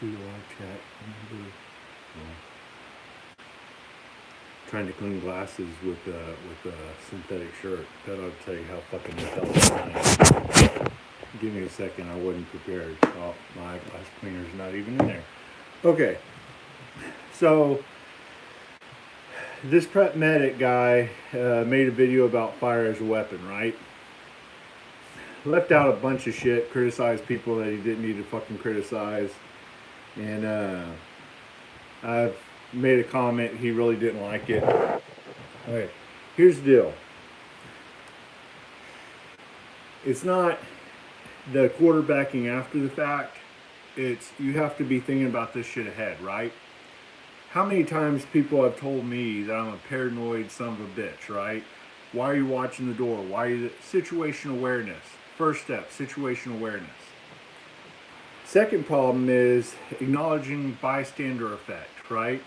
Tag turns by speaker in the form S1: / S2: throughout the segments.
S1: see the live chat. Trying to clean glasses with a synthetic shirt. That ought to tell you how fucking intelligent I am. Give me a second. I wasn't prepared. Oh, my glass cleaner's not even in there. Okay. So this PrepMedic guy made a video about fire as a weapon, right? Left out a bunch of shit, criticized people that he didn't need to fucking criticize, and I've made a comment. He really didn't like it. Okay, here's the deal. It's not the quarterbacking after the fact. It's you have to be thinking about this shit ahead, right? How many times people have told me that I'm a paranoid son of a bitch, right? Why are you watching the door? Why are you... Situation awareness. First step, situation awareness. Second problem is acknowledging bystander effect, right?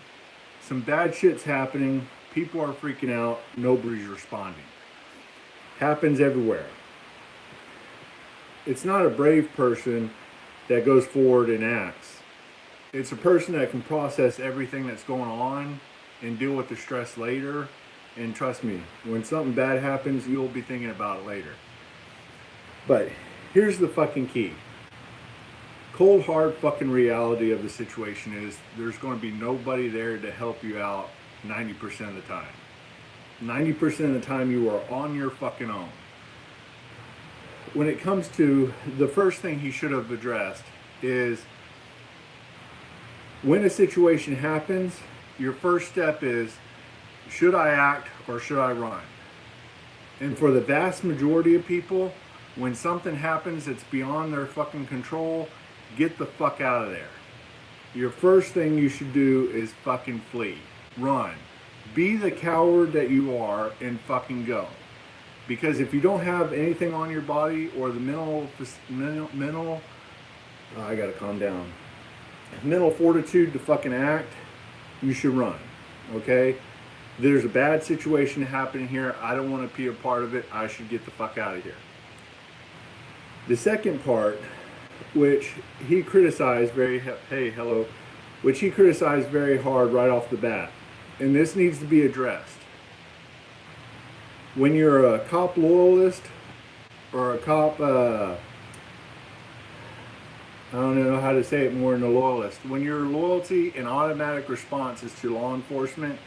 S1: Some bad shit's happening. People are freaking out. Nobody's responding. Happens everywhere. It's not a brave person that goes forward and acts. It's a person that can process everything that's going on and deal with the stress later. And trust me, when something bad happens, you'll be thinking about it later. But here's the fucking key. Cold hard fucking reality of the situation is there's going to be nobody there to help you out 90% of the time. 90% of the time you are on your fucking own. When it comes to the first thing he should have addressed is when a situation happens, your first step is, should I act or should I run? And for the vast majority of people, when something happens that's beyond their fucking control, get the fuck out of there. Your first thing you should do is fucking flee. Run. Be the coward that you are and fucking go. Because if you don't have anything on your body or the mental I gotta calm down. Mental fortitude to fucking act, you should run. Okay? There's a bad situation happening here. I don't want to be a part of it. I should get the fuck out of here. The second part, which he criticized which he criticized very hard right off the bat, and this needs to be addressed. When you're a cop loyalist or a cop, I don't know how to say it more than a loyalist. When your loyalty and automatic response is to law enforcement,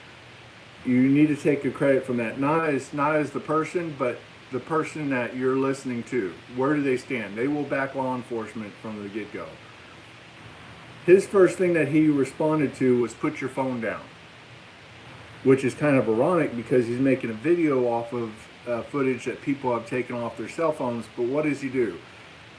S1: you need to take a credit from that. Not as the person, but the person that you're listening to. Where do they stand? They will back law enforcement from the get-go. His first thing that he responded to was put your phone down, which is kind of ironic because he's making a video off of footage that people have taken off their cell phones. But what does he do?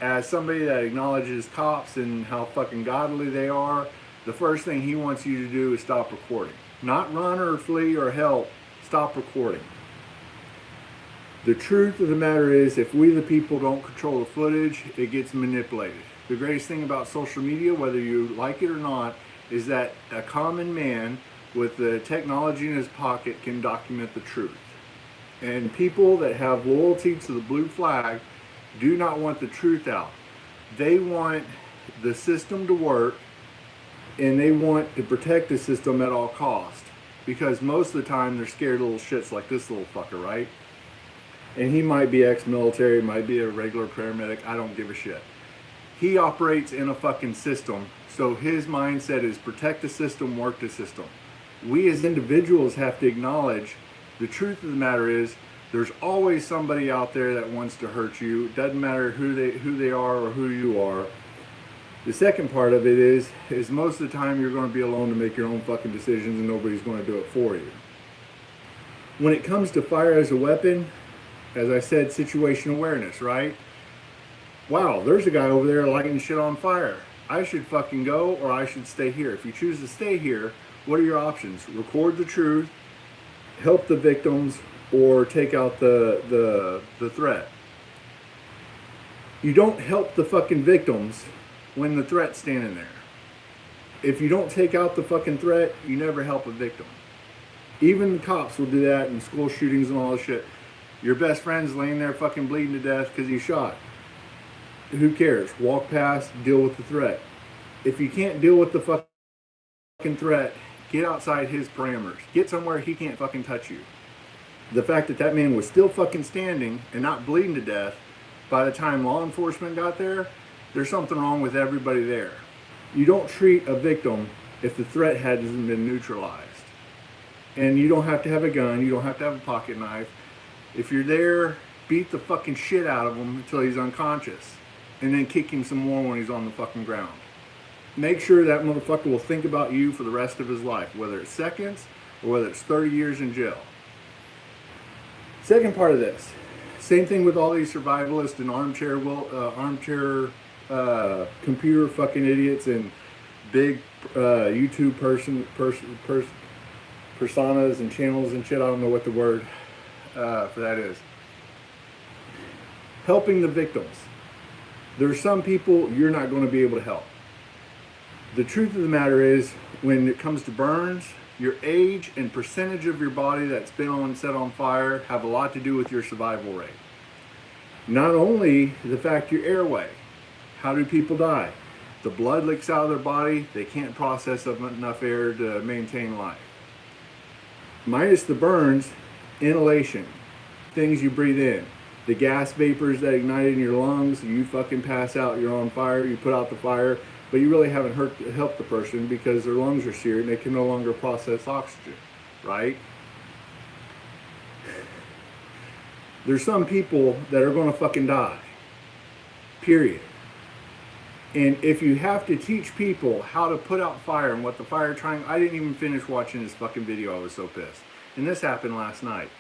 S1: As somebody that acknowledges cops and how fucking godly they are, the first thing he wants you to do is stop recording. Not run or flee or help, stop recording. The truth of the matter is, if we the people don't control the footage, it gets manipulated. The greatest thing about social media, whether you like it or not, is that a common man with the technology in his pocket can document the truth. And people that have loyalty to the blue flag do not want the truth out. They want the system to work, and they want to protect the system at all costs. Because most of the time they're scared little shits like this little fucker, right? And he might be ex-military, might be a regular paramedic, I don't give a shit. He operates in a fucking system, so his mindset is protect the system, work the system. We as individuals have to acknowledge the truth of the matter is there's always somebody out there that wants to hurt you. It doesn't matter who they are or who you are. The second part of it is most of the time you're going to be alone to make your own fucking decisions and nobody's going to do it for you. When it comes to fire as a weapon, as I said, situation awareness, right? Wow, there's a guy over there lighting shit on fire. I should fucking go or I should stay here. If you choose to stay here, what are your options? Record the truth, help the victims, or take out the threat. You don't help the fucking victims when the threat's standing there. If you don't take out the fucking threat, you never help a victim. Even cops will do that in school shootings and all this shit. Your best friend's laying there fucking bleeding to death because he's shot. Who cares? Walk past, deal with the threat. If you can't deal with the fucking threat, get outside his parameters. Get somewhere he can't fucking touch you. The fact that that man was still fucking standing and not bleeding to death by the time law enforcement got there, there's something wrong with everybody there. You don't treat a victim if the threat hasn't been neutralized. And you don't have to have a gun, you don't have to have a pocket knife. If you're there, beat the fucking shit out of him until he's unconscious. And then kick him some more when he's on the fucking ground. Make sure that motherfucker will think about you for the rest of his life, whether it's seconds or whether it's 30 years in jail. Second part of this, same thing with all these survivalists and armchair computer fucking idiots and big YouTube personas and channels and shit. I don't know what the word for that is. Helping the victims. There's some people you're not going to be able to help. The truth of the matter is, when it comes to burns, your age and percentage of your body that's been set on fire have a lot to do with your survival rate. Not only the fact your airway. How do people die? The blood leaks out of their body, they can't process enough air to maintain life. Minus the burns, inhalation, things you breathe in. The gas vapors that ignite in your lungs, you fucking pass out, you're on fire, you put out the fire, but you really haven't helped the person because their lungs are seared and they can no longer process oxygen, right? There's some people that are going to fucking die, period. And if you have to teach people how to put out fire and what the fire trying, I didn't even finish watching this fucking video, I was so pissed. And this happened last night.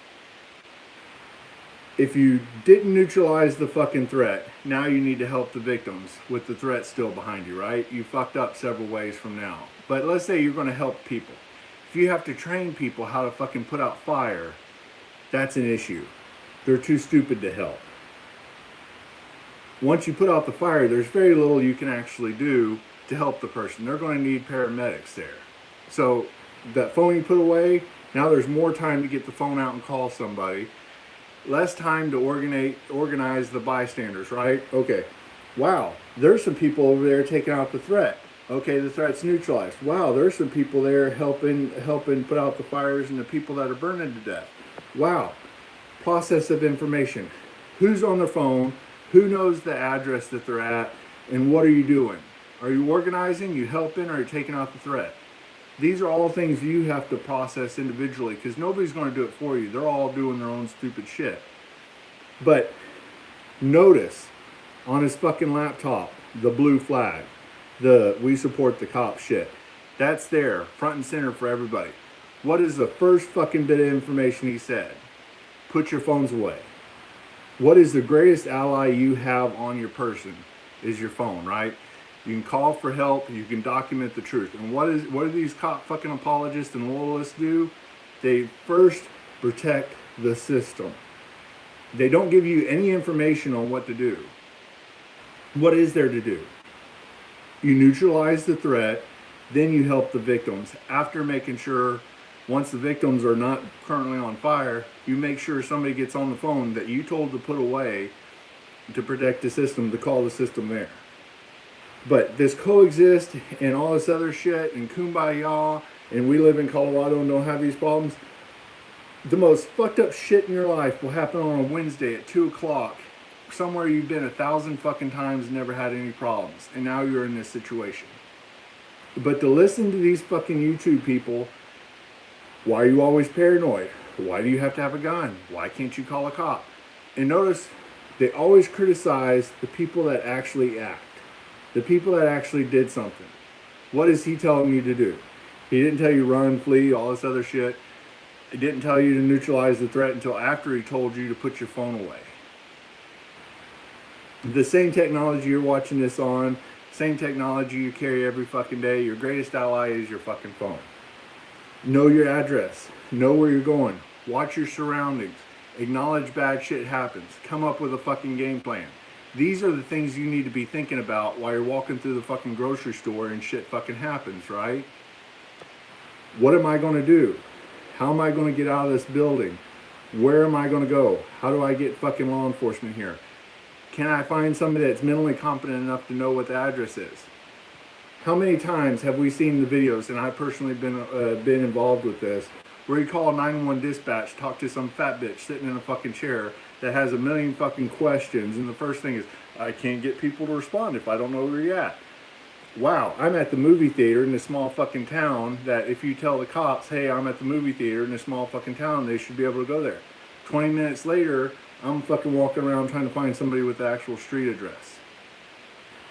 S1: If you didn't neutralize the fucking threat, now you need to help the victims with the threat still behind you, right? You fucked up several ways from now. But let's say you're going to help people. If you have to train people how to fucking put out fire, that's an issue. They're too stupid to help. Once you put out the fire, there's very little you can actually do to help the person. They're going to need paramedics there. So that phone you put away, now there's more time to get the phone out and call somebody. Less time to organize the bystanders, right? Okay. Wow, there's some people over there taking out the threat. Okay, the threat's neutralized. Wow, there's some people there helping put out the fires and the people that are burning to death. Wow. Process of information. Who's on the phone? Who knows the address that they're at? And what are you doing? Are you organizing? You helping? Or are you taking out the threat? These are all things you have to process individually because nobody's going to do it for you. They're all doing their own stupid shit. But notice on his fucking laptop, the blue flag, the we support the cop shit. That's there, front and center for everybody. What is the first fucking bit of information he said? Put your phones away. What is the greatest ally you have on your person is your phone, right? You can call for help, you can document the truth. And what do these cop fucking apologists and loyalists do? They first protect the system. They don't give you any information on what to do. What is there to do? You neutralize the threat, then you help the victims. After making sure, once the victims are not currently on fire, you make sure somebody gets on the phone that you told to put away to protect the system, to call the system there. But this coexist and all this other shit and kumbaya and we live in Colorado and don't have these problems. The most fucked up shit in your life will happen on a Wednesday at 2 o'clock. Somewhere you've been 1,000 fucking times and never had any problems. And now you're in this situation. But to listen to these fucking YouTube people, why are you always paranoid? Why do you have to have a gun? Why can't you call a cop? And notice they always criticize the people that actually act. The people that actually did something. What is he telling you to do? He didn't tell you run, flee, all this other shit. He didn't tell you to neutralize the threat until after he told you to put your phone away. The same technology you're watching this on, same technology you carry every fucking day, your greatest ally is your fucking phone. Know your address. Know where you're going. Watch your surroundings. Acknowledge bad shit happens. Come up with a fucking game plan. These are the things you need to be thinking about while you're walking through the fucking grocery store and shit fucking happens, right? What am I going to do? How am I going to get out of this building? Where am I going to go? How do I get fucking law enforcement here? Can I find somebody that's mentally competent enough to know what the address is? How many times have we seen the videos, and I've personally been involved with this, where you call 911 dispatch, talk to some fat bitch sitting in a fucking chair that has a million fucking questions, and the first thing is, I can't get people to respond if I don't know where you're at. Wow, I'm at the movie theater in a small fucking town that if you tell the cops, hey, I'm at the movie theater in a small fucking town, they should be able to go there. 20 minutes later, I'm fucking walking around trying to find somebody with the actual street address.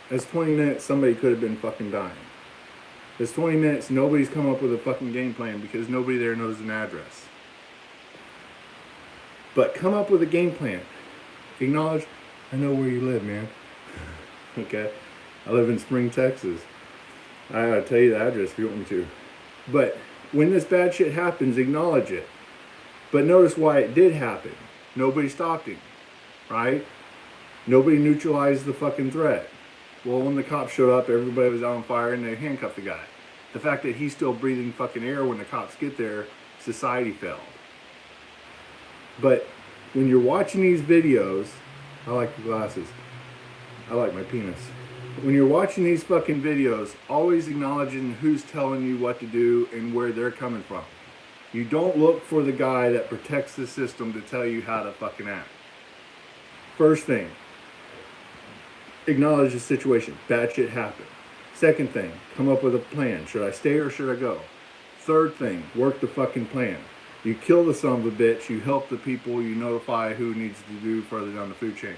S1: That's 20 minutes somebody could have been fucking dying. That's 20 minutes nobody's come up with a fucking game plan because nobody there knows an address. But come up with a game plan. Acknowledge, I know where you live, man. Okay? I live in Spring, Texas. I gotta tell you the address if you want me to. But when this bad shit happens, acknowledge it. But notice why it did happen. Nobody stopped him, right? Nobody neutralized the fucking threat. Well, when the cops showed up, everybody was on fire and they handcuffed the guy. The fact that he's still breathing fucking air when the cops get there, society failed. But when you're watching these videos, I like the glasses. I like my penis. When you're watching these fucking videos, always acknowledging who's telling you what to do and where they're coming from. You don't look for the guy that protects the system to tell you how to fucking act. First thing, acknowledge the situation. Bad shit happened. Second thing, come up with a plan. Should I stay or should I go? Third thing, work the fucking plan. You kill the son of a bitch, you help the people, you notify who needs to do further down the food chain.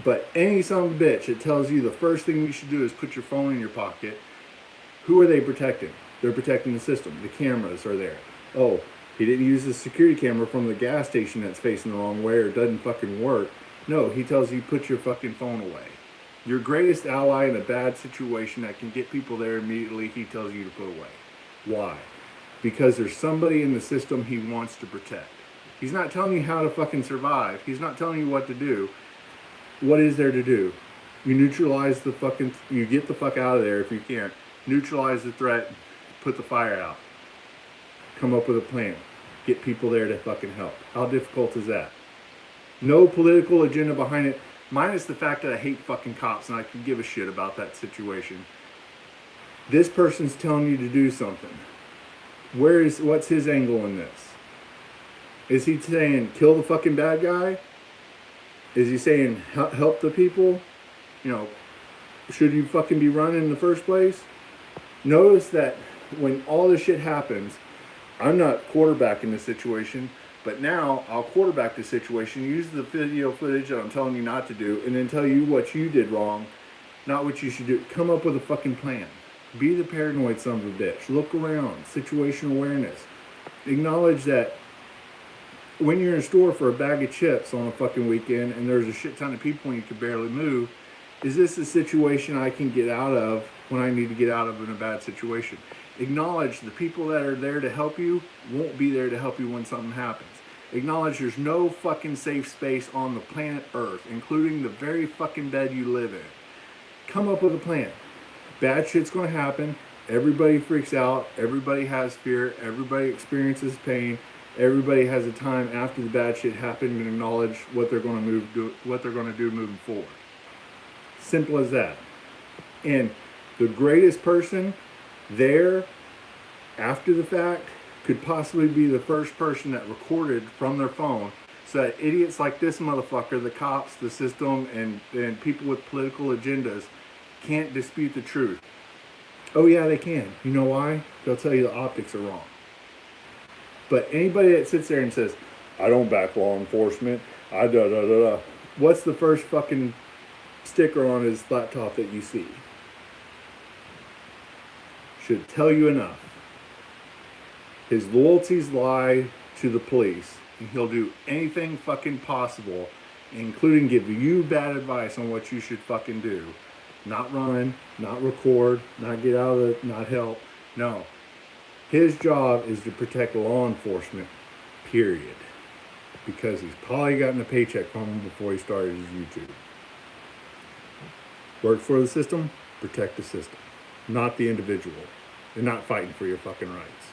S1: But any son of a bitch that tells you the first thing you should do is put your phone in your pocket, who are they protecting? They're protecting the system. The cameras are there. Oh, he didn't use the security camera from the gas station that's facing the wrong way or doesn't fucking work. No, he tells you put your fucking phone away. Your greatest ally in a bad situation that can get people there immediately, he tells you to put away. Why? Because there's somebody in the system he wants to protect. He's not telling you how to fucking survive. He's not telling you what to do. What is there to do? You neutralize the fucking, you get the fuck out of there if you can't. Neutralize the threat, put the fire out. Come up with a plan. Get people there to fucking help. How difficult is that? No political agenda behind it, minus the fact that I hate fucking cops and I can give a shit about that situation. This person's telling you to do something. What's his angle in this? Is he saying kill the fucking bad guy? Is he saying help the people? You know, should you fucking be running in the first place? Notice that when all this shit happens, I'm not quarterbacking the situation, but now I'll quarterback the situation, use the video footage that I'm telling you not to do, and then tell you what you did wrong, not what you should do. Come up with a fucking plan. Be the paranoid son of a bitch. Look around. Situational awareness. Acknowledge that when you're in a store for a bag of chips on a fucking weekend and there's a shit ton of people and you can barely move, is this a situation I can get out of when I need to get out of in a bad situation? Acknowledge the people that are there to help you won't be there to help you when something happens. Acknowledge there's no fucking safe space on the planet Earth, including the very fucking bed you live in. Come up with a plan. Bad shit's gonna happen. Everybody freaks out. Everybody has fear. Everybody experiences pain. Everybody has a time after the bad shit happened to acknowledge what they're going to do moving forward. Simple as that. And the greatest person there after the fact could possibly be the first person that recorded from their phone, so that idiots like this motherfucker, the cops, the system, and people with political agendas can't dispute the truth. Oh yeah, they can. You know why? They'll tell you the optics are wrong. But anybody that sits there and says, I don't back law enforcement, what's the first fucking sticker on his laptop that you see? Should tell you enough. His loyalties lie to the police, and he'll do anything fucking possible, including give you bad advice on what you should fucking do. Not run, not record, not get out of it, not help. No. His job is to protect law enforcement, period. Because he's probably gotten a paycheck from him before he started his YouTube. Work for the system, protect the system. Not the individual. You're not fighting for your fucking rights.